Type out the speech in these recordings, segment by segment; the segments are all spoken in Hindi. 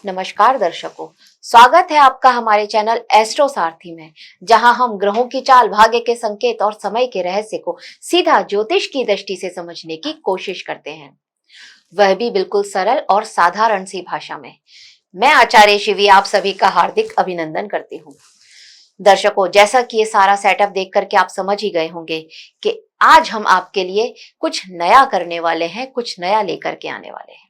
नमस्कार दर्शकों, स्वागत है आपका हमारे चैनल एस्ट्रो सारथी में, जहां हम ग्रहों की चाल, भाग्य के संकेत और समय के रहस्य को सीधा ज्योतिष की दृष्टि से समझने की कोशिश करते हैं, वह भी बिल्कुल सरल और साधारण सी भाषा में। मैं आचार्य शिवी आप सभी का हार्दिक अभिनंदन करती हूँ। दर्शकों, जैसा कि ये सारा सेटअप देख करके आप समझ ही गए होंगे कि आज हम आपके लिए कुछ नया करने वाले हैं, कुछ नया लेकर के आने वाले हैं।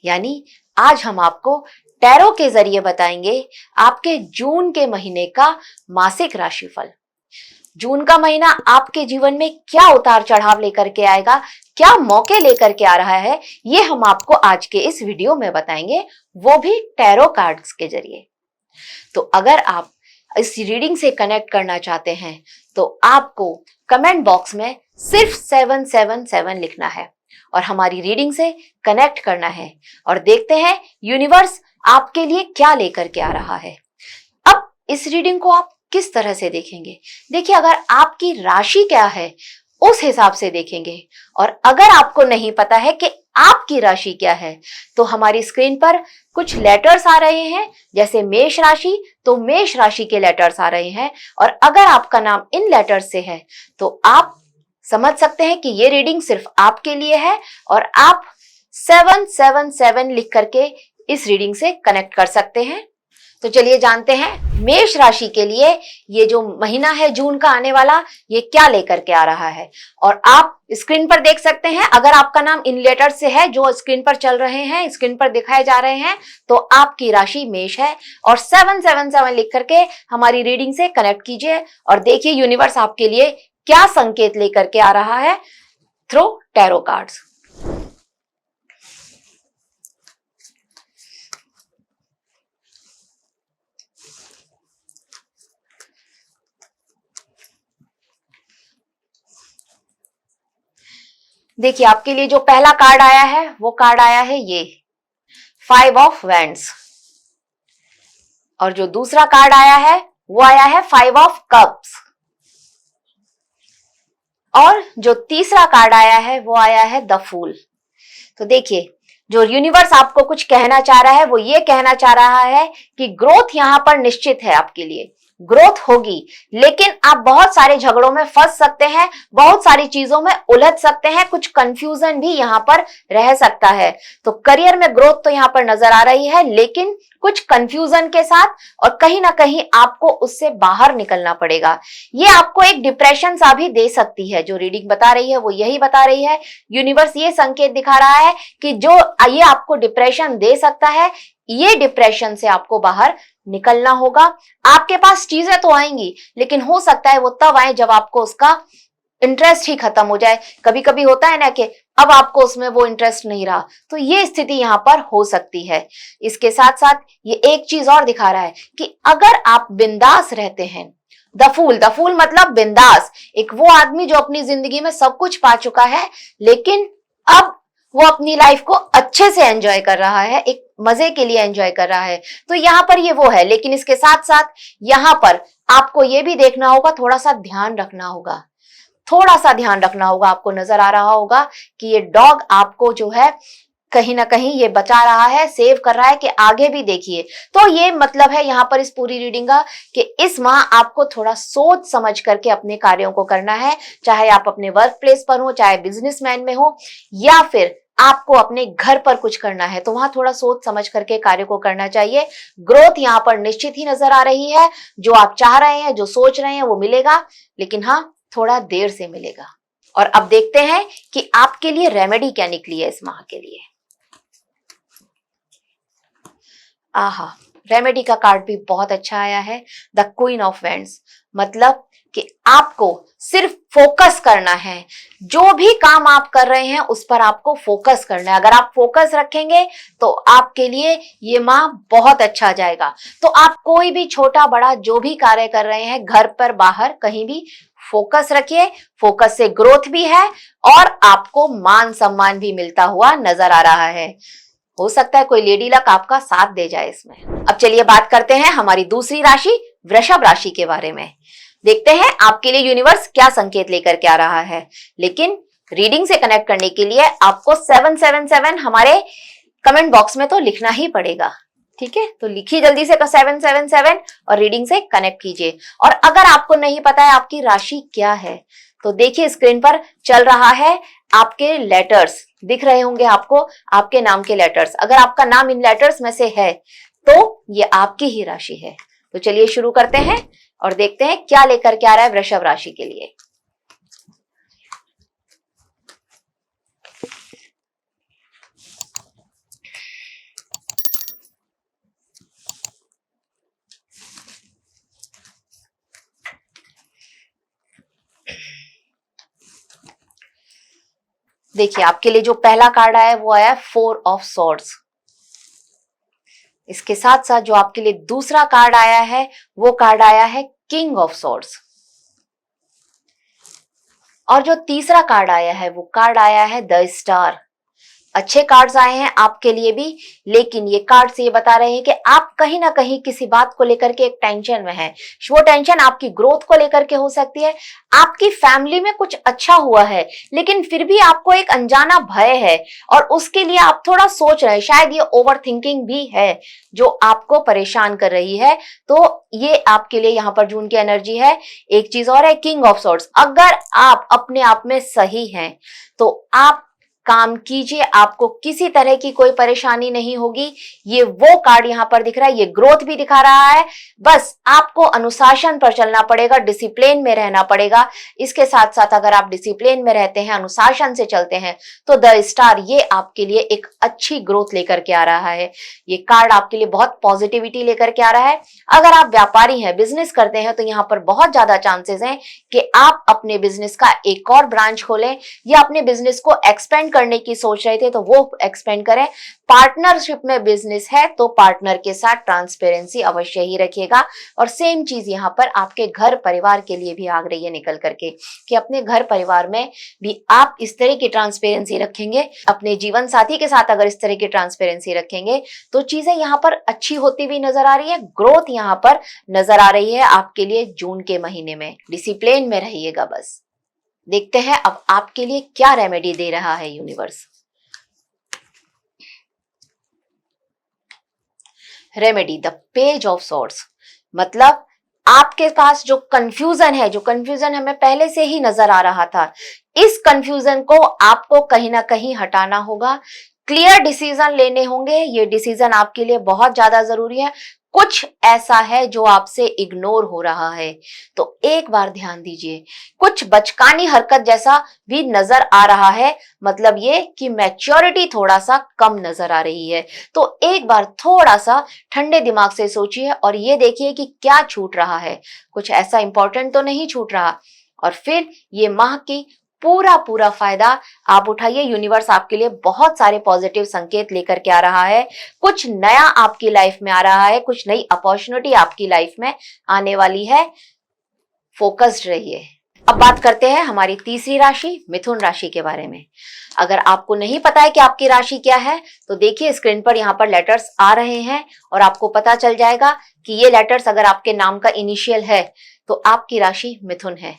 यानी आज हम आपको टैरो के जरिए बताएंगे आपके जून के महीने का मासिक राशिफल। जून का महीना आपके जीवन में क्या उतार चढ़ाव लेकर के आएगा, क्या मौके लेकर के आ रहा है, ये हम आपको आज के इस वीडियो में बताएंगे, वो भी टैरो कार्ड्स के जरिए। तो अगर आप इस रीडिंग से कनेक्ट करना चाहते हैं तो आपको कमेंट बॉक्स में सिर्फ 777 लिखना है और हमारी रीडिंग से कनेक्ट करना है और देखते हैं यूनिवर्स आपके लिए क्या लेकर के आ रहा है। अब इस रीडिंग को आप किस तरह से देखेंगे? देखिए, अगर आपकी राशि क्या है उस हिसाब से देखेंगे, और अगर आपको नहीं पता है कि आपकी राशि क्या है तो हमारी स्क्रीन पर कुछ लेटर्स आ रहे हैं, जैसे मेष राशि, तो मेष राशि के लेटर्स आ रहे हैं, और अगर आपका नाम इन लेटर्स से है तो आप समझ सकते हैं कि ये रीडिंग सिर्फ आपके लिए है और आप 777 लिख करके इस रीडिंग से कनेक्ट कर सकते हैं। तो चलिए जानते हैं मेष राशि के लिए ये जो महीना है जून का आने वाला, ये क्या लेकर के आ रहा है। और आप स्क्रीन पर देख सकते हैं, अगर आपका नाम इन लेटर से है जो स्क्रीन पर चल रहे हैं, स्क्रीन पर दिखाए जा रहे हैं, तो आपकी राशि मेष है। और 777 लिख करके हमारी रीडिंग से कनेक्ट कीजिए और देखिए यूनिवर्स आपके लिए क्या संकेत लेकर के आ रहा है थ्रू टैरो कार्ड्स। देखिए, आपके लिए जो पहला कार्ड आया है वो कार्ड आया है ये 5 ऑफ वैंड्स, और जो दूसरा कार्ड आया है वो आया है 5 ऑफ कप्स, और जो तीसरा कार्ड आया है वो आया है द फूल। तो देखिए, जो यूनिवर्स आपको कुछ कहना चाह रहा है वो ये कहना चाह रहा है कि ग्रोथ यहां पर निश्चित है, आपके लिए ग्रोथ होगी, लेकिन आप बहुत सारे झगड़ों में फंस सकते हैं, बहुत सारी चीजों में उलझ सकते हैं, कुछ कंफ्यूजन भी यहां पर रह सकता है। तो करियर में ग्रोथ तो यहां पर नजर आ रही है, लेकिन कुछ कंफ्यूजन के साथ, और कहीं ना कहीं आपको उससे बाहर निकलना पड़ेगा। ये आपको एक डिप्रेशन सा भी दे सकती है। जो रीडिंग बता रही है वो यही बता रही है, यूनिवर्स ये संकेत दिखा रहा है कि जो ये आपको डिप्रेशन दे सकता है, ये डिप्रेशन से आपको बाहर निकलना होगा। आपके पास चीजें तो आएंगी, लेकिन हो सकता है वो तब आए जब आपको उसका इंटरेस्ट ही खत्म हो जाए। कभी कभी होता है ना कि अब आपको उसमें वो इंटरेस्ट नहीं रहा, तो ये स्थिति यहाँ पर हो सकती है। इसके साथ साथ ये एक चीज और दिखा रहा है कि अगर आप बिंदास रहते हैं, द फूल मतलब बिंदास, एक वो आदमी जो अपनी जिंदगी में सब कुछ पा चुका है, लेकिन अब वो अपनी लाइफ को अच्छे से एंजॉय कर रहा है, एक मजे के लिए एंजॉय कर रहा है, तो यहाँ पर ये वो है। लेकिन इसके साथ साथ यहाँ पर आपको ये भी देखना होगा, थोड़ा सा ध्यान रखना होगा, थोड़ा सा ध्यान रखना होगा। आपको नजर आ रहा होगा कि ये डॉग आपको जो है कहीं ना कहीं ये बचा रहा है, सेव कर रहा है कि आगे भी देखिए। तो ये मतलब है यहाँ पर इस पूरी रीडिंग का कि इस माह आपको थोड़ा सोच समझ करके अपने कार्यों को करना है, चाहे आप अपने वर्क प्लेस पर हो, चाहे बिजनेसमैन में हो, या फिर आपको अपने घर पर कुछ करना है, तो वहां थोड़ा सोच समझ करके कार्य को करना चाहिए। ग्रोथ यहाँ पर निश्चित ही नजर आ रही है, जो आप चाह रहे हैं, जो सोच रहे हैं वो मिलेगा, लेकिन हाँ, थोड़ा देर से मिलेगा। और अब देखते हैं कि आपके लिए रेमेडी क्या निकली है इस माह के लिए। आहा, रेमेडी का कार्ड भी बहुत अच्छा आया है, द क्वीन ऑफ वैंड्स, मतलब कि आपको सिर्फ फोकस करना है। जो भी काम आप कर रहे हैं उस पर आपको फोकस करना है। अगर आप फोकस रखेंगे तो आपके लिए ये माह बहुत अच्छा जाएगा। तो आप कोई भी छोटा बड़ा जो भी कार्य कर रहे हैं, घर पर बाहर कहीं भी फोकस रखिए। फोकस से ग्रोथ भी है और आपको मान सम्मान भी मिलता हुआ नजर आ रहा है। हो सकता है कोई लेडी लक आपका साथ दे जाए इसमें। अब चलिए बात करते हैं हमारी दूसरी राशि वृषभ राशि के बारे में। देखते हैं आपके लिए यूनिवर्स क्या संकेत लेकर के आ रहा है। लेकिन रीडिंग से कनेक्ट करने के लिए आपको 777 हमारे कमेंट बॉक्स में तो लिखना ही पड़ेगा। ठीक है, तो लिखिए जल्दी से 777 और रीडिंग से कनेक्ट कीजिए। और अगर आपको नहीं पता है आपकी राशि क्या है, तो देखिए स्क्रीन पर चल रहा है, आपके लेटर्स दिख रहे होंगे आपको, आपके नाम के लेटर्स। अगर आपका नाम इन लेटर्स में से है तो ये आपकी ही राशि है। तो चलिए शुरू करते हैं और देखते हैं क्या लेकर के आ रहा है वृषभ राशि के लिए। देखिए आपके लिए जो पहला कार्ड आया है वो आया 4 ऑफ सॉर्ड्स। इसके साथ साथ जो आपके लिए दूसरा कार्ड आया है वो कार्ड आया है किंग ऑफ सॉर्ड्स। और जो तीसरा कार्ड आया है वो कार्ड आया है द स्टार। अच्छे कार्ड्स आए हैं आपके लिए भी, लेकिन ये कार्ड्स ये बता रहे हैं कि आप कहीं ना कहीं किसी बात को लेकर के एक टेंशन में हैं। वो टेंशन आपकी ग्रोथ को लेकर के हो सकती है, आपकी फैमिली में कुछ अच्छा हुआ है लेकिन फिर भी आपको एक अनजाना भय है और उसके लिए आप थोड़ा सोच रहे हैं। शायद ये ओवर थिंकिंग भी है जो आपको परेशान कर रही है। तो ये आपके लिए यहाँ पर जून की एनर्जी है। एक चीज और है, किंग ऑफ सॉर्ड्स। अगर आप अपने आप में सही हैं तो आप काम कीजिए, आपको किसी तरह की कोई परेशानी नहीं होगी। ये वो कार्ड यहां पर दिख रहा है, ये ग्रोथ भी दिखा रहा है। बस आपको अनुशासन पर चलना पड़ेगा, डिसिप्लिन में रहना पड़ेगा। इसके साथ साथ अगर आप डिसिप्लिन में रहते हैं, अनुशासन से चलते हैं, तो द स्टार ये आपके लिए एक अच्छी ग्रोथ लेकर के आ रहा है। ये कार्ड आपके लिए बहुत पॉजिटिविटी लेकर के आ रहा है। अगर आप व्यापारी हैं, बिजनेस करते हैं, तो यहाँ पर बहुत ज्यादा चांसेस हैं कि आप अपने बिजनेस का एक और ब्रांच खोलें या अपने बिजनेस को एक्सपेंड करने की सोच रहे थे तो वो एक्सपेंड करें। पार्टनरशिप में बिजनेस है तो पार्टनर के साथ ट्रांसपेरेंसी अवश्य ही रखिएगा। और सेम चीज यहाँ पर आपके घर परिवार के लिए भी आ रही है निकल करके, कि अपने घर परिवार में भी आप इस तरह की ट्रांसपेरेंसी रखेंगे, अपने जीवन साथी के साथ अगर इस तरह की ट्रांसपेरेंसी रखेंगे तो चीजें यहाँ पर अच्छी होती हुई नजर आ रही है। ग्रोथ यहाँ पर नजर आ रही है आपके लिए जून के महीने में। डिसिप्लिन में रहिएगा बस। देखते हैं अब आपके लिए क्या रेमेडी दे रहा है universe. Remedy the page of swords, मतलब आपके पास जो कंफ्यूजन है, जो कंफ्यूजन हमें पहले से ही नजर आ रहा था, इस कंफ्यूजन को आपको कहीं ना कहीं हटाना होगा। क्लियर डिसीजन लेने होंगे। ये डिसीजन आपके लिए बहुत ज्यादा जरूरी है। कुछ ऐसा है जो आपसे इग्नोर हो रहा है तो एक बार ध्यान दीजिए। कुछ बचकानी हरकत जैसा भी नजर आ रहा है, मतलब ये कि मैच्योरिटी थोड़ा सा कम नजर आ रही है। तो एक बार थोड़ा सा ठंडे दिमाग से सोचिए और ये देखिए कि क्या छूट रहा है। कुछ ऐसा इंपॉर्टेंट तो नहीं छूट रहा। और फिर ये माह की पूरा फायदा आप उठाइए। यूनिवर्स आपके लिए बहुत सारे पॉजिटिव संकेत लेकर के आ रहा है। कुछ नया आपकी लाइफ में आ रहा है, कुछ नई अपॉर्चुनिटी आपकी लाइफ में आने वाली है। फोकस्ड रहिए। अब बात करते हैं हमारी तीसरी राशि मिथुन राशि के बारे में। अगर आपको नहीं पता है कि आपकी राशि क्या है तो देखिए स्क्रीन पर यहाँ पर लेटर्स आ रहे हैं और आपको पता चल जाएगा कि ये लेटर्स अगर आपके नाम का इनिशियल है तो आपकी राशि मिथुन है।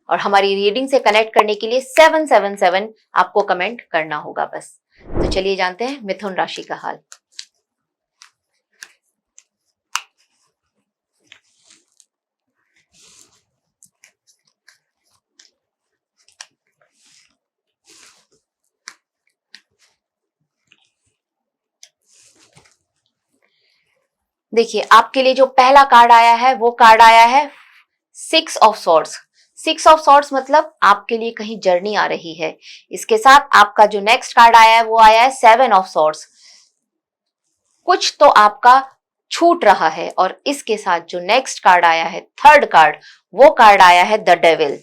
और हमारी रीडिंग से कनेक्ट करने के लिए 777 आपको कमेंट करना होगा बस। तो चलिए जानते हैं मिथुन राशि का हाल। देखिए आपके लिए जो पहला कार्ड आया है वो कार्ड आया है 6 ऑफ सॉर्ड्स। 6 ऑफ सॉर्ड्स मतलब आपके लिए कहीं जर्नी आ रही है। इसके साथ आपका जो नेक्स्ट कार्ड आया है वो आया है 7 ऑफ सॉर्ड्स। कुछ तो आपका छूट रहा है। और इसके साथ जो नेक्स्ट कार्ड आया है थर्ड कार्ड, वो कार्ड आया है the devil.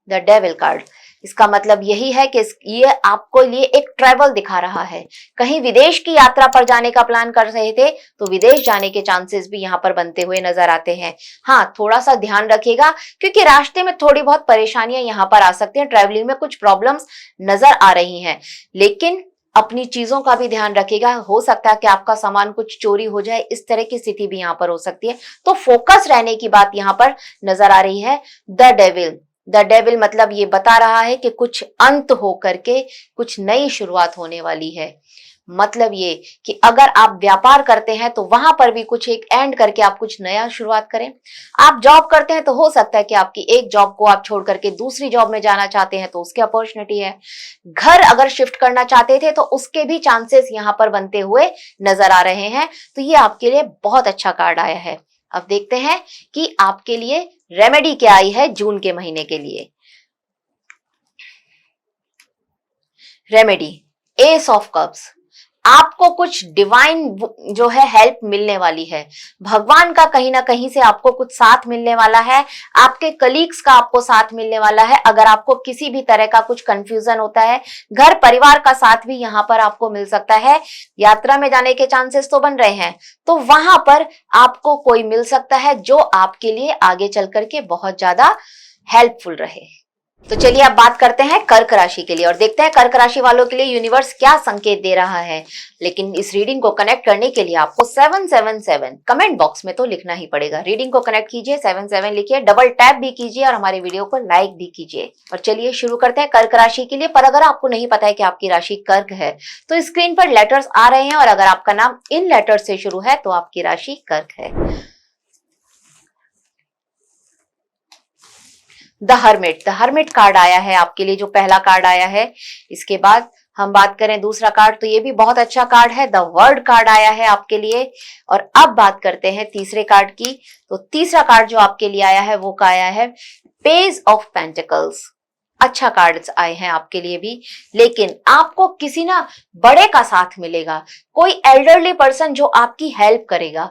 The devil card, इसका मतलब यही है कि ये आपको लिए एक ट्रैवल दिखा रहा है। कहीं विदेश की यात्रा पर जाने का प्लान कर रहे थे तो विदेश जाने के चांसेस भी यहाँ पर बनते हुए नजर आते हैं। हाँ, थोड़ा सा ध्यान रखिएगा क्योंकि रास्ते में थोड़ी बहुत परेशानियां यहाँ पर आ सकती हैं। ट्रैवलिंग में कुछ प्रॉब्लम्स नजर आ रही हैं, लेकिन अपनी चीजों का भी ध्यान रखिएगा। हो सकता है कि आपका सामान कुछ चोरी हो जाए, इस तरह की स्थिति भी यहाँ पर हो सकती है। तो फोकस रहने की बात यहाँ पर नजर आ रही है। द डेविल, द डेविल मतलब ये बता रहा है कि कुछ अंत हो करके कुछ नई शुरुआत होने वाली है। मतलब ये कि अगर आप व्यापार करते हैं तो वहां पर भी कुछ एक एंड करके आप कुछ नया शुरुआत करें। आप जॉब करते हैं तो हो सकता है कि आपकी एक जॉब को आप छोड़ करके दूसरी जॉब में जाना चाहते हैं तो उसकी अपॉर्चुनिटी है। घर अगर शिफ्ट करना चाहते थे तो उसके भी चांसेस यहां पर बनते हुए नजर आ रहे हैं। तो ये आपके लिए बहुत अच्छा कार्ड आया है। अब देखते हैं कि आपके लिए रेमेडी क्या आई है जून के महीने के लिए। Remedy, S of cups. आपको कुछ डिवाइन जो है हेल्प मिलने वाली है। भगवान का कहीं ना कहीं से आपको कुछ साथ मिलने वाला है। आपके कलीग्स का आपको साथ मिलने वाला है। अगर आपको किसी भी तरह का कुछ कंफ्यूजन होता है, घर परिवार का साथ भी यहां पर आपको मिल सकता है। यात्रा में जाने के चांसेस तो बन रहे हैं, तो वहां पर आपको कोई मिल सकता है जो आपके लिए आगे चल करके बहुत ज्यादा हेल्पफुल रहे। तो चलिए अब बात करते हैं कर्क राशि के लिए और देखते हैं कर्क राशि वालों के लिए यूनिवर्स क्या संकेत दे रहा है। लेकिन इस रीडिंग को कनेक्ट करने के लिए आपको 777 कमेंट बॉक्स में तो लिखना ही पड़ेगा। रीडिंग को कनेक्ट कीजिए, 77 लिखिए, डबल टैप भी कीजिए और हमारे वीडियो को लाइक भी कीजिए। और चलिए शुरू करते हैं कर्क राशि के लिए। पर अगर आपको नहीं पता है कि आपकी राशि कर्क है तो स्क्रीन पर लेटर्स आ रहे हैं और अगर आपका नाम इन लेटर्स से शुरू है तो आपकी राशि कर्क है। द हर्मिट कार्ड आया है आपके लिए, जो पहला कार्ड आया है। इसके बाद हम बात करें दूसरा कार्ड तो ये भी बहुत अच्छा कार्ड है, द वर्ड कार्ड आया है आपके लिए। और अब बात करते हैं तीसरे कार्ड की। तो तीसरा कार्ड जो आपके लिए आया है वो आया है पेज ऑफ पेंटिकल्स। अच्छा कार्ड्स आए हैं आपके लिए भी, लेकिन आपको किसी ना बड़े का साथ मिलेगा। कोई एल्डरली पर्सन जो आपकी हेल्प करेगा,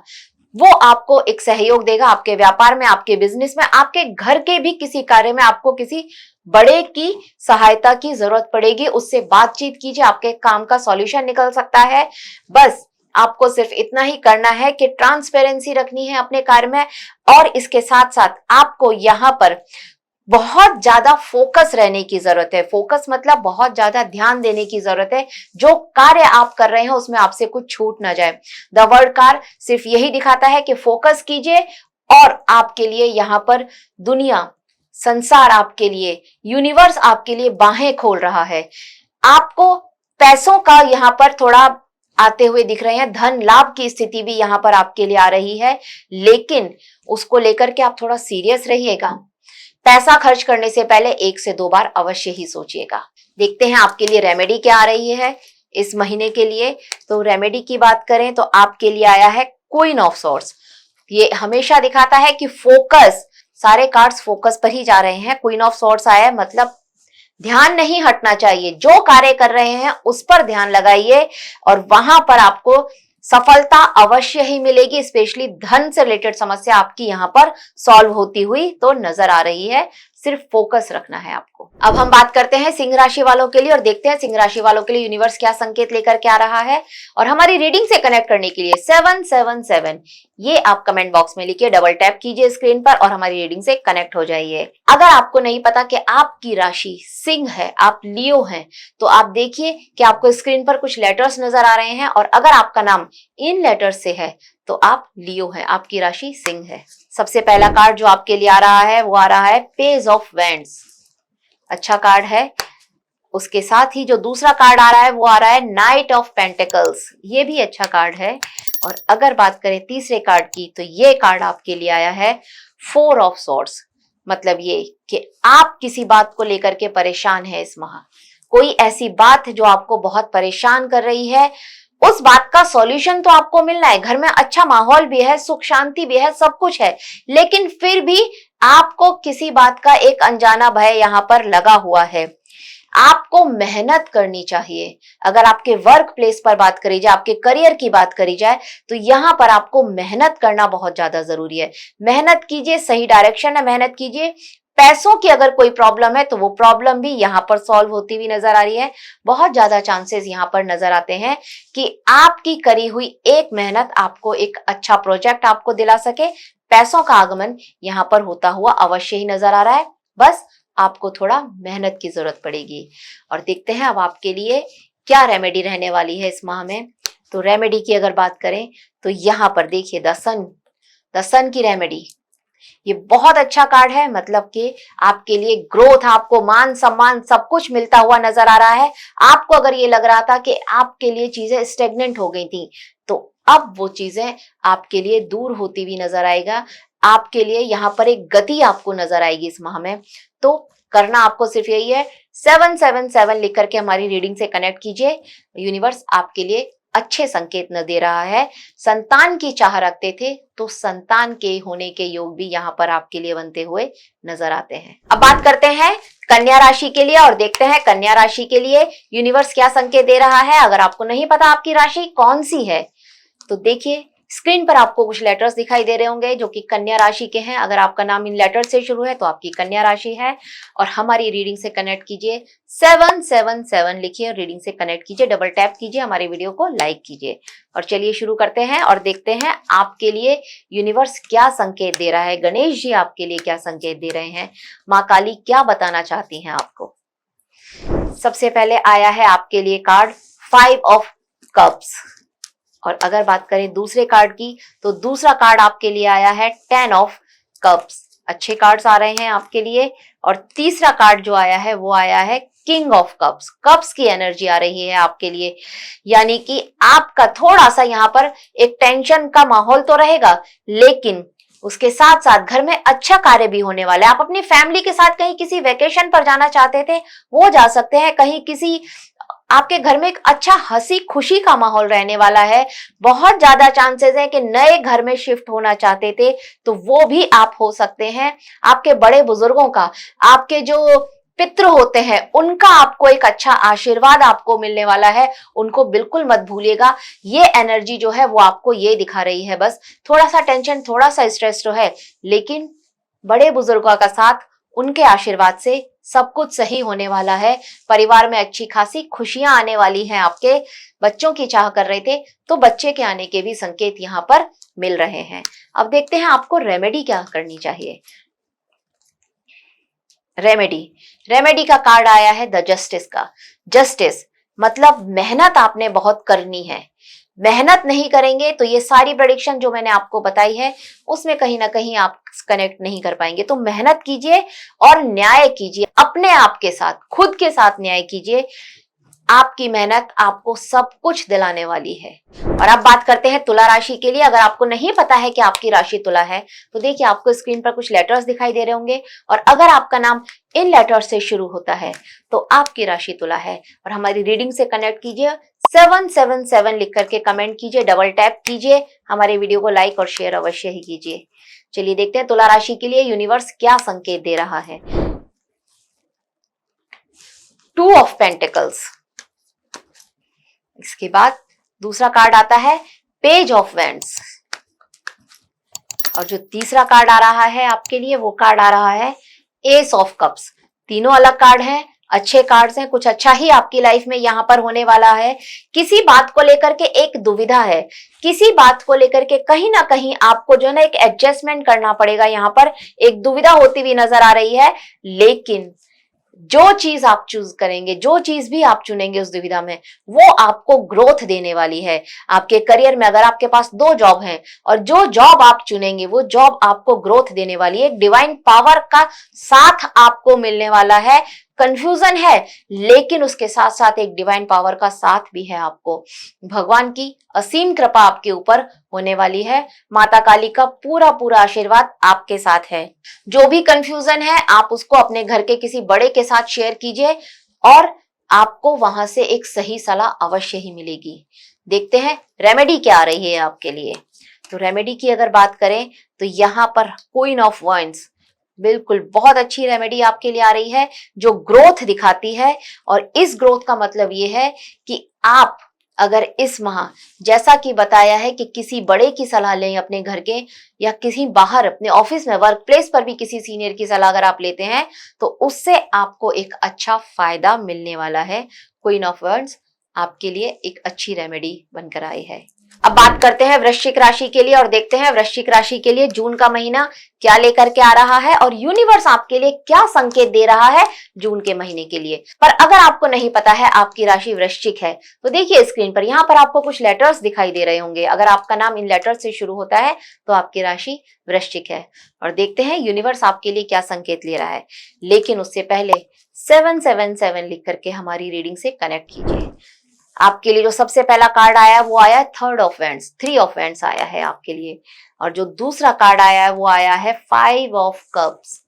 वो आपको एक सहयोग देगा आपके व्यापार में, आपके बिजनेस में, आपके घर के भी किसी कार्य में आपको किसी बड़े की सहायता की जरूरत पड़ेगी। उससे बातचीत कीजिए, आपके काम का सॉल्यूशन निकल सकता है। बस आपको सिर्फ इतना ही करना है कि ट्रांसपेरेंसी रखनी है अपने कार्य में और इसके साथ साथ आपको यहाँ पर बहुत ज्यादा फोकस रहने की जरूरत है। फोकस मतलब बहुत ज्यादा ध्यान देने की जरूरत है। जो कार्य आप कर रहे हैं उसमें आपसे कुछ छूट ना जाए। द वर्ड कार्ड सिर्फ यही दिखाता है कि फोकस कीजिए और आपके लिए यहाँ पर दुनिया, संसार आपके लिए, यूनिवर्स आपके लिए बाहें खोल रहा है। आपको पैसों का यहाँ पर थोड़ा आते हुए दिख रहे हैं, धन लाभ की स्थिति भी यहाँ पर आपके लिए आ रही है, लेकिन उसको लेकर के आप थोड़ा सीरियस रहिएगा। पैसा खर्च करने से पहले 1 से 2 बार अवश्य ही सोचिएगा। देखते हैं आपके लिए रेमेडी क्या आ रही है इस महीने के लिए। तो रेमेडी की बात करें तो आपके लिए आया है क्वीन ऑफ सॉर्ड्स। ये हमेशा दिखाता है कि फोकस, सारे कार्ड्स फोकस पर ही जा रहे हैं। क्वीन ऑफ सॉर्ड्स आया है मतलब ध्यान नहीं हटना चाहिए। जो कार्य कर रहे हैं उस पर ध्यान लगाइए और वहां पर आपको सफलता अवश्य ही मिलेगी। स्पेशली धन से रिलेटेड समस्या आपकी यहाँ पर सॉल्व होती हुई तो नजर आ रही है। सिर्फ फोकस रखना है आपको। अब हम बात करते हैं सिंह राशि वालों के लिए और देखते हैं सिंह राशि वालों के लिए यूनिवर्स क्या संकेत लेकर के आ रहा है। और हमारी रीडिंग से कनेक्ट करने के लिए 777 ये आप कमेंट बॉक्स में लिखिए, डबल टैप कीजिए स्क्रीन पर और हमारी रीडिंग से कनेक्ट हो जाइए। अगर आपको नहीं पता कि आपकी राशि सिंह है, आप लियो हैं, तो आप देखिए कि आपको स्क्रीन पर कुछ लेटर्स नजर आ रहे हैं और अगर आपका नाम इन लेटर्स से है तो आप लियो हैं, आपकी राशि सिंह है। सबसे पहला कार्ड जो आपके लिए आ रहा है वो आ रहा है पेज ऑफ वैंड्स। अच्छा कार्ड है। उसके साथ ही जो दूसरा कार्ड आ रहा है वो आ रहा है नाइट ऑफ पेंटिकल्स। ये भी अच्छा कार्ड है। और अगर बात करें तीसरे कार्ड की तो ये कार्ड आपके लिए आया है 4 ऑफ सॉर्ड्स। मतलब ये कि आप किसी बात को लेकर के परेशान है इस माह। कोई ऐसी बात जो आपको बहुत परेशान कर रही है, उस बात का सॉल्यूशन तो आपको मिलना है। घर में अच्छा माहौल भी है, सुख शांति भी है, सब कुछ है, लेकिन फिर भी आपको किसी बात का एक अनजाना भय यहाँ पर लगा हुआ है। आपको मेहनत करनी चाहिए। अगर आपके वर्क प्लेस पर बात करी जाए, आपके करियर की बात करी जाए, तो यहाँ पर आपको मेहनत करना बहुत ज्यादा जरूरी है। मेहनत कीजिए, सही डायरेक्शन में मेहनत कीजिए। पैसों की अगर कोई प्रॉब्लम है तो वो प्रॉब्लम भी यहाँ पर सॉल्व होती हुई नजर आ रही है। बहुत ज्यादा चांसेस यहाँ पर नजर आते हैं कि आपकी करी हुई एक मेहनत आपको एक अच्छा प्रोजेक्ट आपको दिला सके। पैसों का आगमन यहाँ पर होता हुआ अवश्य ही नजर आ रहा है। बस आपको थोड़ा मेहनत की जरूरत पड़ेगी। और देखते हैं अब आपके लिए क्या रेमेडी रहने वाली है इस माह में। तो रेमेडी की अगर बात करें तो यहाँ पर देखिए द सन की रेमेडी। ये बहुत अच्छा कार्ड है, मतलब कि आपके लिए ग्रोथ, आपको मान सम्मान सब कुछ मिलता हुआ नजर आ रहा है। आपको अगर ये लग रहा था कि आपके लिए चीजें स्टेगनेंट हो गई थी, तो अब वो चीजें आपके लिए दूर होती हुई नजर आएगा। आपके लिए यहाँ पर एक गति आपको नजर आएगी इस माह में। तो करना आपको सिर्फ यही है, 777 लिख करके हमारी रीडिंग से कनेक्ट कीजिए। यूनिवर्स आपके लिए अच्छे संकेत न दे रहा है। संतान की चाह रखते थे तो संतान के होने के योग भी यहाँ पर आपके लिए बनते हुए नजर आते हैं। अब बात करते हैं कन्या राशि के लिए और देखते हैं कन्या राशि के लिए यूनिवर्स क्या संकेत दे रहा है। अगर आपको नहीं पता आपकी राशि कौन सी है, तो देखिए स्क्रीन पर आपको कुछ लेटर्स दिखाई दे रहे होंगे जो कि कन्या राशि के हैं। अगर आपका नाम इन लेटर से शुरू है तो आपकी कन्या राशि है। और हमारी रीडिंग से कनेक्ट कीजिए, 777 लिखिए और रीडिंग से कनेक्ट कीजिए, डबल टैप कीजिए, हमारी वीडियो को लाइक कीजिए। और चलिए शुरू करते हैं और देखते हैं आपके लिए यूनिवर्स क्या संकेत दे रहा है, गणेश जी आपके लिए क्या संकेत दे रहे हैं, माँ काली क्या बताना चाहती हैं आपको। सबसे पहले आया है आपके लिए कार्ड 5 ऑफ कप्स। और अगर बात करें दूसरे कार्ड की, तो दूसरा कार्ड आपके लिए आया है 10 ऑफ कप्स। अच्छे कार्ड्स आ रहे हैं आपके लिए। और तीसरा कार्ड जो आया है वो आया है किंग ऑफ कप्स। कप्स की एनर्जी आ रही है आपके लिए, यानी कि आपका थोड़ा सा यहाँ पर एक टेंशन का माहौल तो रहेगा, लेकिन उसके साथ साथ घर में अच्छा कार्य भी होने वाला है। आप अपनी फैमिली के साथ कहीं किसी वेकेशन पर जाना चाहते थे, वो जा सकते हैं। कहीं किसी आपके घर में एक अच्छा हंसी खुशी का माहौल रहने वाला है। बहुत ज्यादा चांसेस है कि नए घर में शिफ्ट होना चाहते थे तो वो भी आप हो सकते हैं। आपके बड़े बुजुर्गों का, आपके जो पितृ होते हैं, उनका आपको एक अच्छा आशीर्वाद आपको मिलने वाला है। उनको बिल्कुल मत भूलिएगा। ये एनर्जी जो है वो आपको ये दिखा रही है, बस थोड़ा सा टेंशन, थोड़ा सा स्ट्रेस तो है, लेकिन बड़े बुजुर्गों का साथ, उनके आशीर्वाद से सब कुछ सही होने वाला है। परिवार में अच्छी खासी खुशियां आने वाली हैं। आपके बच्चों की चाह कर रहे थे तो बच्चे के आने के भी संकेत यहाँ पर मिल रहे हैं। अब देखते हैं आपको रेमेडी क्या करनी चाहिए। रेमेडी का कार्ड आया है द जस्टिस का। जस्टिस मतलब मेहनत आपने बहुत करनी है। मेहनत नहीं करेंगे तो ये सारी प्रेडिक्शन जो मैंने आपको बताई है उसमें कहीं ना कहीं आप कनेक्ट नहीं कर पाएंगे। तो मेहनत कीजिए और न्याय कीजिए, अपने आप के साथ, खुद के साथ न्याय कीजिए। आपकी मेहनत आपको सब कुछ दिलाने वाली है। और अब बात करते हैं तुला राशि के लिए। अगर आपको नहीं पता है कि आपकी राशि तुला है, तो देखिए आपको स्क्रीन पर कुछ लेटर्स दिखाई दे रहे होंगे और अगर आपका नाम इन लेटर्स से शुरू होता है तो आपकी राशि तुला है। और हमारी रीडिंग से कनेक्ट कीजिए, 777 लिख करके कमेंट कीजिए, डबल टैप कीजिए, हमारे वीडियो को लाइक और शेयर अवश्य ही कीजिए। चलिए देखते हैं तुला राशि के लिए यूनिवर्स क्या संकेत दे रहा है। 2 ऑफ पेंटिकल्स। इसके बाद दूसरा कार्ड आता है पेज ऑफ वैंड्स। और जो तीसरा कार्ड आ रहा है आपके लिए वो कार्ड आ रहा है एस ऑफ कप्स। तीनों अलग कार्ड हैं, अच्छे कार्ड्स हैं। कुछ अच्छा ही आपकी लाइफ में यहाँ पर होने वाला है। किसी बात को लेकर के एक दुविधा है, किसी बात को लेकर के कहीं ना कहीं आपको जो है ना एक एडजस्टमेंट करना पड़ेगा। यहाँ पर एक दुविधा होती हुई नजर आ रही है, लेकिन जो चीज आप चूज करेंगे, जो चीज भी आप चुनेंगे उस दुविधा में, वो आपको ग्रोथ देने वाली है। आपके करियर में अगर आपके पास 2 जॉब हैं और जो जॉब आप चुनेंगे वो जॉब आपको ग्रोथ देने वाली है। डिवाइन पावर का साथ आपको मिलने वाला है। कंफ्यूजन है, लेकिन उसके साथ साथ एक डिवाइन पावर का साथ भी है आपको। भगवान की असीम कृपा आपके ऊपर होने वाली है। माता काली का पूरा पूरा आशीर्वाद आपके साथ है। जो भी कंफ्यूजन है आप उसको अपने घर के किसी बड़े के साथ शेयर कीजिए और आपको वहां से एक सही सलाह अवश्य ही मिलेगी। देखते हैं रेमेडी क्या आ रही है आपके लिए। तो रेमेडी की अगर बात करें तो यहाँ पर क्वीन ऑफ वाइंड्स, बिल्कुल बहुत अच्छी रेमेडी आपके लिए आ रही है जो ग्रोथ दिखाती है। और इस ग्रोथ का मतलब ये है कि आप अगर इस माह, जैसा कि बताया है कि किसी बड़े की सलाह लें अपने घर के, या किसी बाहर अपने ऑफिस में, वर्क प्लेस पर भी किसी सीनियर की सलाह अगर आप लेते हैं तो उससे आपको एक अच्छा फायदा मिलने वाला है। क्वीन ऑफ वांड्स आपके लिए एक अच्छी रेमेडी बनकर आई है। अब बात करते हैं वृश्चिक राशि के लिए और देखते हैं वृश्चिक राशि के लिए जून का महीना क्या लेकर के आ रहा है और यूनिवर्स आपके लिए क्या संकेत दे रहा है जून के महीने के लिए। पर अगर आपको नहीं पता है आपकी राशि वृश्चिक है तो देखिए स्क्रीन पर यहाँ पर आपको कुछ लेटर्स दिखाई दे रहे होंगे। अगर आपका नाम इन लेटर्स से शुरू होता है तो आपकी राशि वृश्चिक है और देखते हैं यूनिवर्स आपके लिए क्या संकेत ले रहा है। लेकिन उससे पहले 777 लिख करके हमारी रीडिंग से कनेक्ट कीजिए। आपके लिए जो सबसे पहला कार्ड आया है वो आया है third of wands, 3 of wands आया है आपके लिए। और जो दूसरा कार्ड आया है वो आया है 5 ऑफ कप्स।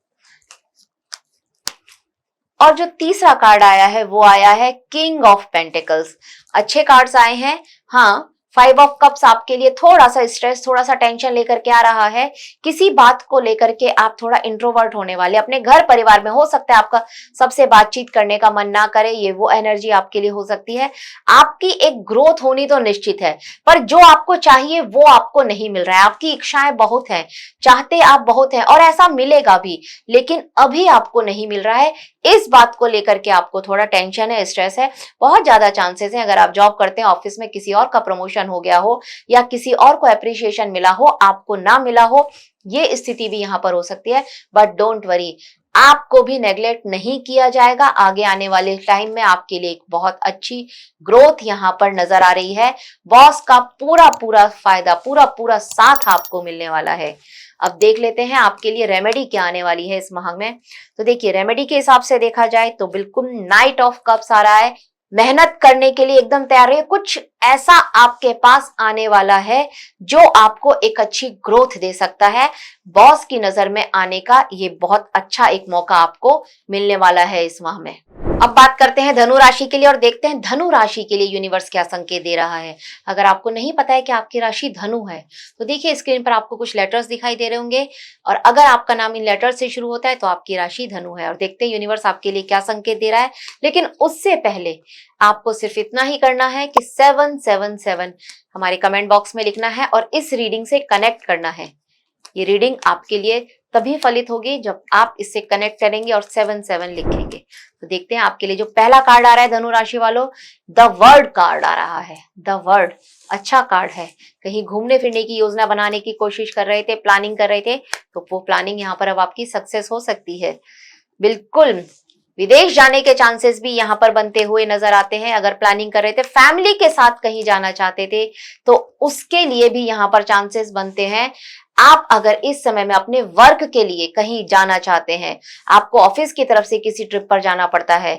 और जो तीसरा कार्ड आया है वो आया है किंग ऑफ पेंटिकल्स। अच्छे कार्ड्स आए हैं। हाँ, 5 ऑफ कप्स आपके लिए थोड़ा सा स्ट्रेस, थोड़ा सा टेंशन लेकर के आ रहा है। किसी बात को लेकर के आप थोड़ा इंट्रोवर्ट होने वाले, अपने घर परिवार में हो सकता है आपका सबसे बातचीत करने का मन ना करे, ये वो एनर्जी आपके लिए हो सकती है। आपकी एक ग्रोथ होनी तो निश्चित है, पर जो आपको चाहिए वो आपको नहीं मिल रहा है। आपकी इच्छाएं बहुत हैं, चाहते आप बहुत हैं और ऐसा मिलेगा भी, लेकिन अभी आपको नहीं मिल रहा है। इस बात को लेकर के आपको थोड़ा टेंशन है, स्ट्रेस है। बहुत ज्यादा चांसेस है अगर आप जॉब करते हैं, ऑफिस में किसी और का प्रमोशन हो गया हो या किसी और को अप्रिशिएशन मिला हो, आपको ना मिला हो, ये स्थिति भी यहाँ पर हो सकती है। बट डोंट वरी, आपको भी नेग्लेक्ट नहीं किया जाएगा। आगे आने वाले टाइम में आपके लिए एक बहुत अच्छी ग्रोथ यहाँ पर नजर आ रही है। बॉस का पूरा पूरा फायदा, पूरा पूरा साथ आपको मिलने वाला है। अब देख लेते हैं आपके लिए रेमेडी क्या आने वाली है इस माह में। तो देखिए रेमेडी के हिसाब से देखा जाए तो बिल्कुल नाइट ऑफ कप्स आ रहा है। मेहनत करने के लिए एकदम तैयार है। कुछ ऐसा आपके पास आने वाला है जो आपको एक अच्छी ग्रोथ दे सकता है। बॉस की नजर में आने का ये बहुत अच्छा एक मौका आपको मिलने वाला है इस माह में। अब बात करते हैं धनु राशि के लिए और देखते हैं धनु राशि के लिए यूनिवर्स क्या संकेत दे रहा है। अगर आपको नहीं पता है कि आपकी राशि धनु है तो देखिए स्क्रीन पर आपको कुछ लेटर्स दिखाई दे रहे होंगे और अगर आपका नाम इन लेटर्स से शुरू होता है तो आपकी राशि धनु है। और देखते हैं यूनिवर्स आपके लिए क्या संकेत दे रहा है। लेकिन उससे पहले आपको सिर्फ इतना ही करना है कि 777 हमारे कमेंट बॉक्स में लिखना है और इस रीडिंग से कनेक्ट करना है। ये रीडिंग आपके लिए तभी फलित होगी जब आप इससे कनेक्ट करेंगे और 77 लिखेंगे। तो देखते हैं आपके लिए जो पहला कार्ड आ रहा है धनु राशि वालों, द वर्ड कार्ड आ रहा है। द वर्ड अच्छा कार्ड है। कहीं घूमने फिरने की योजना बनाने की कोशिश कर रहे थे, प्लानिंग कर रहे थे, तो वो प्लानिंग यहाँ पर अब आपकी सक्सेस हो सकती है। बिल्कुल विदेश जाने के चांसेस भी यहाँ पर बनते हुए नजर आते हैं। अगर प्लानिंग कर रहे थे, फैमिली के साथ कहीं जाना चाहते थे, तो उसके लिए भी यहाँ पर चांसेस बनते हैं। आप अगर इस समय में अपने वर्क के लिए कहीं जाना चाहते हैं, आपको ऑफिस की तरफ से किसी ट्रिप पर जाना पड़ता है,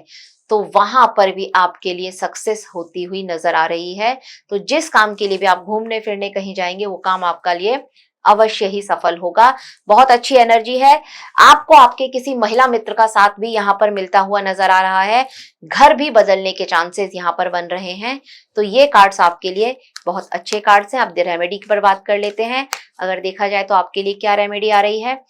तो वहां पर भी आपके लिए सक्सेस होती हुई नजर आ रही है। तो जिस काम के लिए भी आप घूमने फिरने कहीं जाएंगे वो काम आपका लिए अवश्य ही सफल होगा। बहुत अच्छी एनर्जी है। आपको आपके किसी महिला मित्र का साथ भी यहाँ पर मिलता हुआ नजर आ रहा है। घर भी बदलने के चांसेस यहाँ पर बन रहे हैं। तो ये कार्ड्स आपके लिए बहुत अच्छे कार्ड्स हैं। अब रेमेडी पर बात कर लेते हैं। अगर देखा जाए तो आपके लिए क्या रेमेडी आ रही है।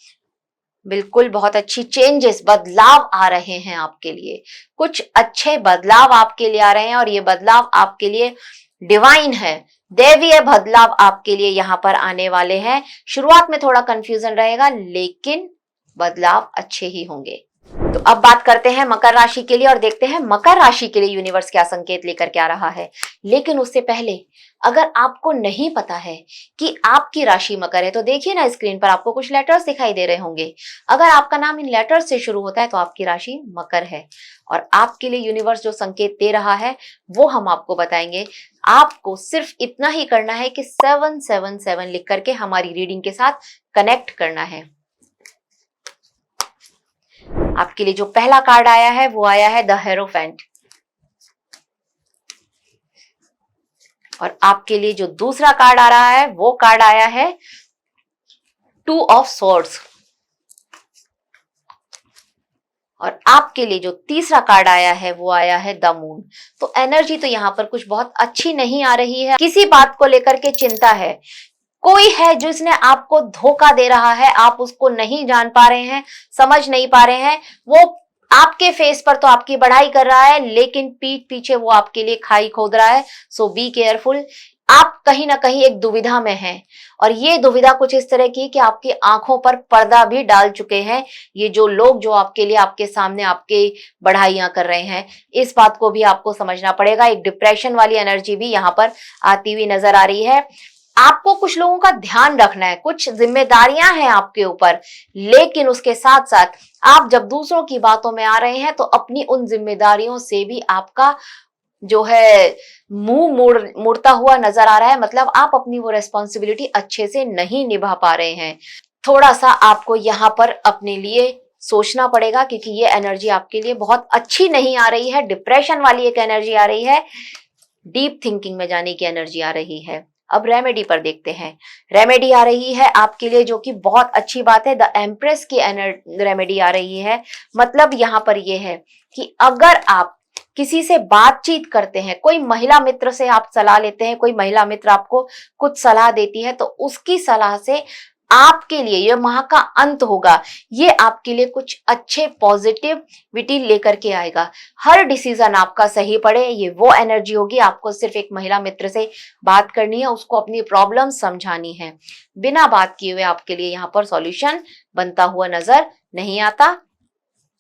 बिल्कुल बहुत अच्छी चेंजेस, बदलाव आ रहे हैं आपके लिए। कुछ अच्छे बदलाव आपके लिए आ रहे हैं और ये बदलाव आपके लिए डिवाइन है, दैवीय बदलाव आपके लिए यहाँ पर आने वाले हैं। शुरुआत में थोड़ा कंफ्यूजन रहेगा लेकिन बदलाव अच्छे ही होंगे। तो अब बात करते हैं मकर राशि के लिए और देखते हैं मकर राशि के लिए यूनिवर्स क्या संकेत लेकर के आ रहा है। लेकिन उससे पहले अगर आपको नहीं पता है कि आपकी राशि मकर है तो देखिए ना स्क्रीन पर आपको कुछ लेटर्स दिखाई दे रहे होंगे। अगर आपका नाम इन लेटर्स से शुरू होता है तो आपकी राशि मकर है और आपके लिए यूनिवर्स जो संकेत दे रहा है वो हम आपको बताएंगे। आपको सिर्फ इतना ही करना है कि 777 लिख करके हमारी रीडिंग के साथ कनेक्ट करना है। आपके लिए जो पहला कार्ड आया है वो आया है द हेरोफेंट और आपके लिए जो दूसरा कार्ड आ रहा है वो कार्ड आया है 2 ऑफ स्वॉर्ड्स और आपके लिए जो तीसरा कार्ड आया है वो आया है द मून। तो एनर्जी तो यहाँ पर कुछ बहुत अच्छी नहीं आ रही है। किसी बात को लेकर के चिंता है। कोई है जिसने आपको धोखा दे रहा है, आप उसको नहीं जान पा रहे हैं, समझ नहीं पा रहे हैं। वो आपके फेस पर तो आपकी बढ़ाई कर रहा है लेकिन पीठ पीछे वो आपके लिए खाई खोद रहा है। सो बी केयरफुल। आप कहीं ना कहीं एक दुविधा में हैं और ये दुविधा कुछ इस तरह की कि आपकी आंखों पर पर्दा भी डाल चुके हैं ये जो लोग जो आपके लिए आपके सामने आपके बढ़ाइयां कर रहे हैं। इस बात को भी आपको समझना पड़ेगा। एक डिप्रेशन वाली एनर्जी भी यहाँ पर आती हुई नजर आ रही है। आपको कुछ लोगों का ध्यान रखना है, कुछ जिम्मेदारियां हैं आपके ऊपर, लेकिन उसके साथ साथ आप जब दूसरों की बातों में आ रहे हैं तो अपनी उन जिम्मेदारियों से भी आपका जो है मुंह मुड़ता हुआ नजर आ रहा है। मतलब आप अपनी वो रेस्पॉन्सिबिलिटी अच्छे से नहीं निभा पा रहे हैं। थोड़ा सा आपको यहाँ पर अपने लिए सोचना पड़ेगा क्योंकि ये एनर्जी आपके लिए बहुत अच्छी नहीं आ रही है। डिप्रेशन वाली एक एनर्जी आ रही है, डीप थिंकिंग में जाने की एनर्जी आ रही है। अब रेमेडी पर देखते हैं। रेमेडी आ रही है आपके लिए जो कि बहुत अच्छी बात है। द एम्प्रेस की रेमेडी आ रही है। मतलब यहाँ पर यह है कि अगर आप किसी से बातचीत करते हैं, कोई महिला मित्र से आप सलाह लेते हैं, कोई महिला मित्र आपको कुछ सलाह देती है, तो उसकी सलाह से आपके लिए यह माह का अंत होगा। ये आपके लिए कुछ अच्छे पॉजिटिविटी लेकर के आएगा। हर डिसीजन आपका सही पड़े, ये वो एनर्जी होगी। आपको सिर्फ एक महिला मित्र से बात करनी है, उसको अपनी प्रॉब्लम समझानी है। बिना बात किए हुए आपके लिए यहाँ पर सॉल्यूशन बनता हुआ नजर नहीं आता।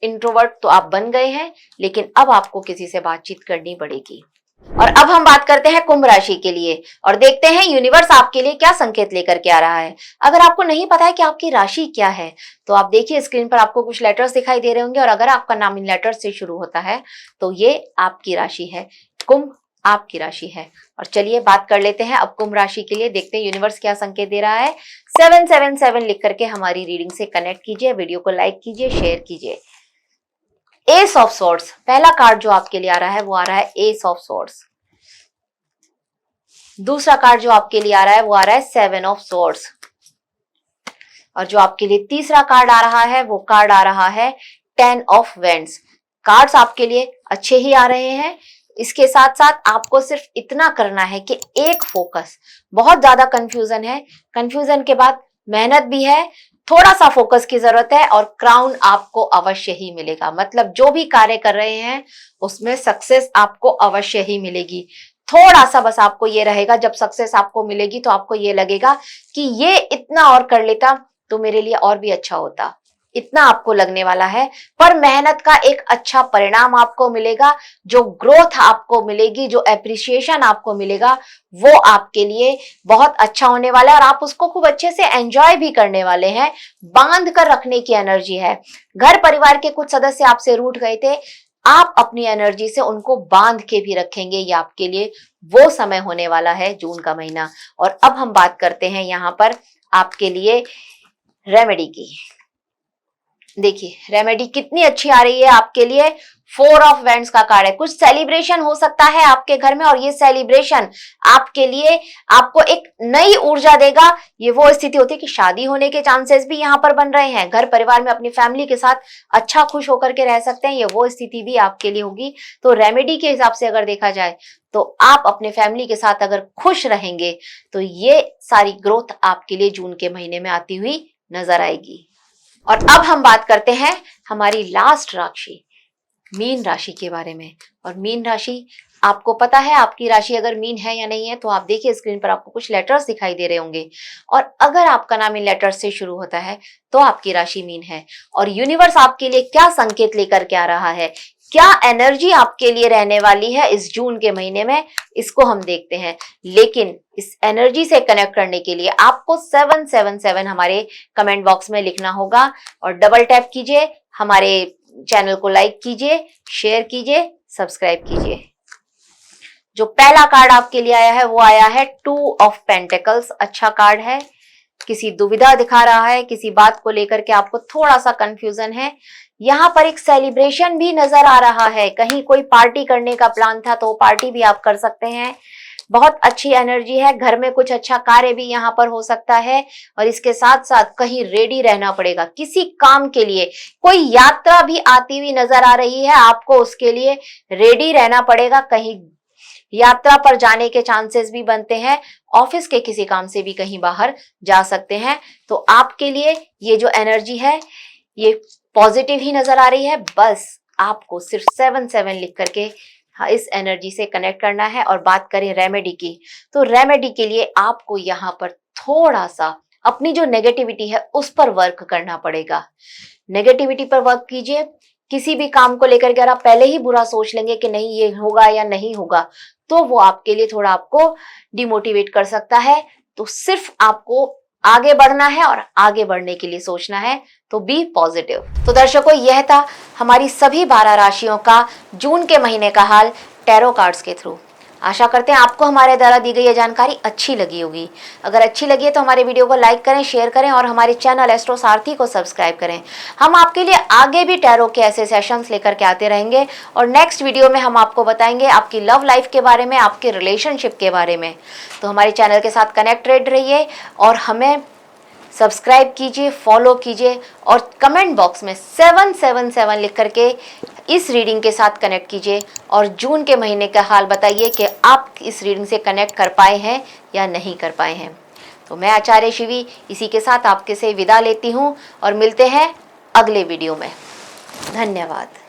इंट्रोवर्ट तो आप बन गए हैं, लेकिन अब आपको किसी से बातचीत करनी पड़ेगी। और अब हम बात करते हैं कुंभ राशि के लिए और देखते हैं यूनिवर्स आपके लिए क्या संकेत लेकर के आ रहा है। अगर आपको नहीं पता है कि आपकी राशि क्या है तो आप देखिए स्क्रीन पर आपको कुछ लेटर्स दिखाई दे रहे होंगे और अगर आपका नाम इन लेटर्स से शुरू होता है तो ये आपकी राशि है। कुंभ आपकी राशि है। और चलिए बात कर लेते हैं अब कुंभ राशि के लिए। देखते हैं यूनिवर्स क्या संकेत दे रहा है। 777 लिख करके हमारी रीडिंग से कनेक्ट कीजिए, वीडियो को लाइक कीजिए, शेयर कीजिए। एस ऑफ सॉर्ड्स पहला कार्ड जो आपके लिए आ रहा है वो आ रहा है एस ऑफ सॉर्ड्स। दूसरा कार्ड जो आपके लिए आ रहा है वो आ रहा है 7 ऑफ सॉर्ड्स। और जो आपके लिए तीसरा कार्ड आ रहा है वो कार्ड आ रहा है 10 ऑफ वेंड्स। कार्ड्स आपके लिए अच्छे ही आ रहे हैं। इसके साथ साथ आपको सिर्फ इतना करना है कि एक फोकस, बहुत ज्यादा कंफ्यूजन है, कंफ्यूजन के बाद मेहनत भी है, थोड़ा सा फोकस की जरूरत है और क्राउन आपको अवश्य ही मिलेगा। मतलब जो भी कार्य कर रहे हैं उसमें सक्सेस आपको अवश्य ही मिलेगी। थोड़ा सा बस आपको ये रहेगा, जब सक्सेस आपको मिलेगी तो आपको ये लगेगा कि ये इतना और कर लेता तो मेरे लिए और भी अच्छा होता, इतना आपको लगने वाला है। पर मेहनत का एक अच्छा परिणाम आपको मिलेगा। जो ग्रोथ आपको मिलेगी, जो एप्रिसिएशन आपको मिलेगा वो आपके लिए बहुत अच्छा होने वाला है और आप उसको खूब अच्छे से एंजॉय भी करने वाले हैं। बांध कर रखने की एनर्जी है। घर परिवार के कुछ सदस्य आपसे रूठ गए थे, आप अपनी एनर्जी से उनको बांध के भी रखेंगे। ये आपके लिए वो समय होने वाला है, जून का महीना। और अब हम बात करते हैं यहाँ पर आपके लिए रेमेडी की। देखिए रेमेडी कितनी अच्छी आ रही है आपके लिए। 4 ऑफ वेंड्स का कार्ड है। कुछ सेलिब्रेशन हो सकता है आपके घर में और ये सेलिब्रेशन आपके लिए आपको एक नई ऊर्जा देगा। ये वो स्थिति होती है कि शादी होने के चांसेस भी यहाँ पर बन रहे हैं। घर परिवार में अपनी फैमिली के साथ अच्छा खुश होकर के रह सकते हैं, ये वो स्थिति भी आपके लिए होगी। तो रेमेडी के हिसाब से अगर देखा जाए तो आप अपने फैमिली के साथ अगर खुश रहेंगे तो ये सारी ग्रोथ आपके लिए जून के महीने में आती हुई नजर आएगी। और अब हम बात करते हैं हमारी लास्ट राशि मीन राशि के बारे में। और मीन राशि, आपको पता है आपकी राशि अगर मीन है या नहीं है तो आप देखिए स्क्रीन पर आपको कुछ लेटर्स दिखाई दे रहे होंगे और अगर आपका नाम इन लेटर्स से शुरू होता है तो आपकी राशि मीन है। और यूनिवर्स आपके लिए क्या संकेत लेकर के आ रहा है, क्या एनर्जी आपके लिए रहने वाली है इस जून के महीने में, इसको हम देखते हैं। लेकिन इस एनर्जी से कनेक्ट करने के लिए आपको 777 हमारे कमेंट बॉक्स में लिखना होगा और डबल टैप कीजिए, हमारे चैनल को लाइक कीजिए, शेयर कीजिए, सब्सक्राइब कीजिए। जो पहला कार्ड आपके लिए आया है वो आया है 2 ऑफ पेंटिकल्स। अच्छा कार्ड है। किसी दुविधा दिखा रहा है, किसी बात को लेकर के आपको थोड़ा सा कंफ्यूजन है। यहाँ पर एक सेलिब्रेशन भी नजर आ रहा है। कहीं कोई पार्टी करने का प्लान था तो पार्टी भी आप कर सकते हैं। बहुत अच्छी एनर्जी है। घर में कुछ अच्छा कार्य भी यहाँ पर हो सकता है और इसके साथ साथ कहीं रेडी रहना पड़ेगा किसी काम के लिए। कोई यात्रा भी आती हुई नजर आ रही है, आपको उसके लिए रेडी रहना पड़ेगा। कहीं यात्रा पर जाने के चांसेस भी बनते हैं। ऑफिस के किसी काम से भी कहीं बाहर जा सकते हैं। तो आपके लिए ये जो एनर्जी है ये पॉजिटिव ही नजर आ रही है। बस आपको सिर्फ 77 लिख करके हाँ, इस एनर्जी से कनेक्ट करना है। और बात करें रेमेडी की, तो रेमेडी के लिए आपको यहाँ पर थोड़ा सा अपनी जो नेगेटिविटी है उस पर वर्क करना पड़ेगा। नेगेटिविटी पर वर्क कीजिए। किसी भी काम को लेकर के अगर आप पहले ही बुरा सोच लेंगे कि नहीं ये होगा या नहीं होगा, तो वो आपके लिए थोड़ा आपको डिमोटिवेट कर सकता है। तो सिर्फ आपको आगे बढ़ना है और आगे बढ़ने के लिए सोचना है, तो बी पॉजिटिव। तो दर्शकों, यह था हमारी सभी 12 राशियों का जून के महीने का हाल टैरो कार्ड्स के थ्रू। आशा करते हैं आपको हमारे द्वारा दी गई ये जानकारी अच्छी लगी होगी। अगर अच्छी लगी है तो हमारे वीडियो को लाइक करें, शेयर करें और हमारे चैनल एस्ट्रो सारथी को सब्सक्राइब करें। हम आपके लिए आगे भी टैरो के ऐसे सेशंस लेकर के आते रहेंगे और नेक्स्ट वीडियो में हम आपको बताएंगे आपकी लव लाइफ के बारे में, आपके रिलेशनशिप के बारे में। तो हमारे चैनल के साथ कनेक्टेड रहिए और हमें सब्सक्राइब कीजिए, फॉलो कीजिए और कमेंट बॉक्स में 777 लिख करके इस रीडिंग के साथ कनेक्ट कीजिए और जून के महीने का हाल बताइए कि आप इस रीडिंग से कनेक्ट कर पाए हैं या नहीं कर पाए हैं। तो मैं आचार्य शिवी इसी के साथ आपके से विदा लेती हूँ और मिलते हैं अगले वीडियो में। धन्यवाद।